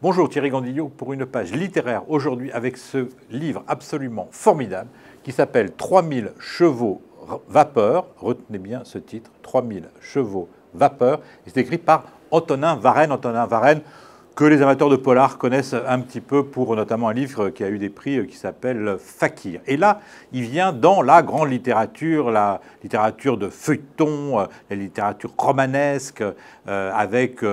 Bonjour Thierry Gandillot pour une page littéraire aujourd'hui avec ce livre absolument formidable qui s'appelle 3000 chevaux vapeur. Retenez bien ce titre, 3000 chevaux vapeur. C'est écrit par Antonin Varenne. Antonin Varenne, que les amateurs de polar connaissent un petit peu pour notamment un livre qui a eu des prix qui s'appelle Fakir. Et là, il vient dans la grande littérature, la littérature de feuilleton, la littérature romanesque, avec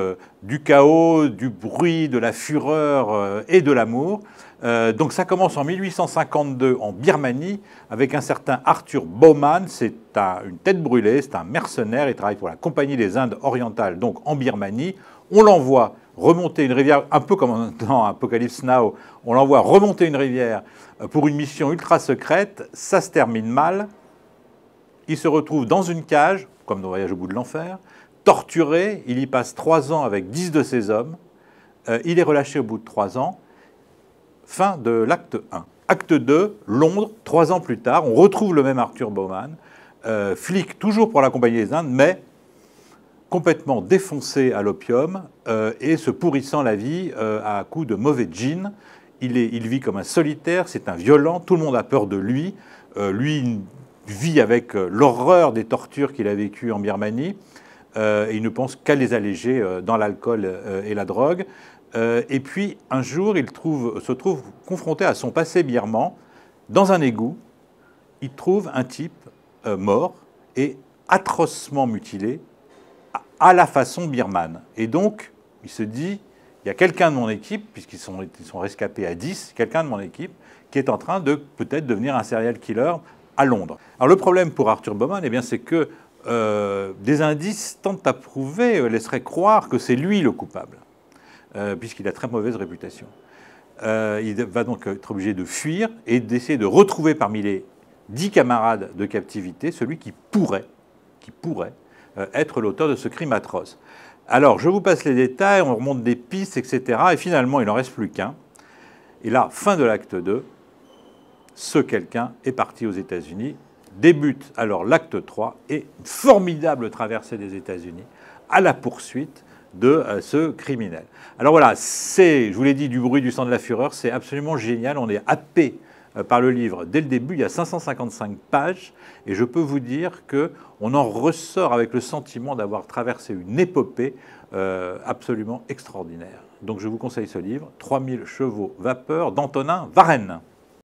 du chaos, du bruit, de la fureur et de l'amour. Donc ça commence en 1852 en Birmanie avec un certain Arthur Bowman. C'est une tête brûlée, c'est un mercenaire, il travaille pour la Compagnie des Indes orientales, donc en Birmanie. On l'envoie remonter une rivière, un peu comme dans Apocalypse Now, on l'envoie remonter une rivière pour une mission ultra secrète. Ça se termine mal. Il se retrouve dans une cage, comme dans Voyage au bout de l'enfer, torturé. Il y passe 3 ans avec 10 de ses hommes. Il est relâché au bout de 3 ans. Fin de l'acte 1. Acte 2, Londres, 3 ans plus tard, on retrouve le même Arthur Bowman, flic toujours pour la Compagnie des Indes, mais complètement défoncé à l'opium et se pourrissant la vie à coups de mauvais gin. Il vit comme un solitaire, c'est un violent, tout le monde a peur de lui. Lui vit avec l'horreur des tortures qu'il a vécues en Birmanie et il ne pense qu'à les alléger dans l'alcool et la drogue. Et puis un jour, il se trouve confronté à son passé birman. Dans un égout, il trouve un type mort et atrocement mutilé, à la façon birmane. Et donc, il se dit, il y a quelqu'un de mon équipe, puisqu'ils sont rescapés à 10, quelqu'un de mon équipe qui est en train de peut-être devenir un serial killer à Londres. Alors le problème pour Arthur Bowman, eh bien, c'est que des indices tentent à prouver, laisseraient croire que c'est lui le coupable, puisqu'il a très mauvaise réputation. Il va donc être obligé de fuir et d'essayer de retrouver parmi les 10 camarades de captivité celui qui pourrait être l'auteur de ce crime atroce. Alors, je vous passe les détails, on remonte des pistes, etc. Et finalement, il n'en reste plus qu'un. Et là, fin de l'acte 2, ce quelqu'un est parti aux États-Unis. Débute alors l'acte 3 et une formidable traversée des États-Unis à la poursuite de ce criminel. Alors voilà, c'est, je vous l'ai dit, du bruit, du sang, de la fureur, c'est absolument génial. On est happé par le livre dès le début. Il y a 555 pages et je peux vous dire qu'on en ressort avec le sentiment d'avoir traversé une épopée absolument extraordinaire. Donc je vous conseille ce livre, 3000 chevaux vapeur d'Antonin Varenne.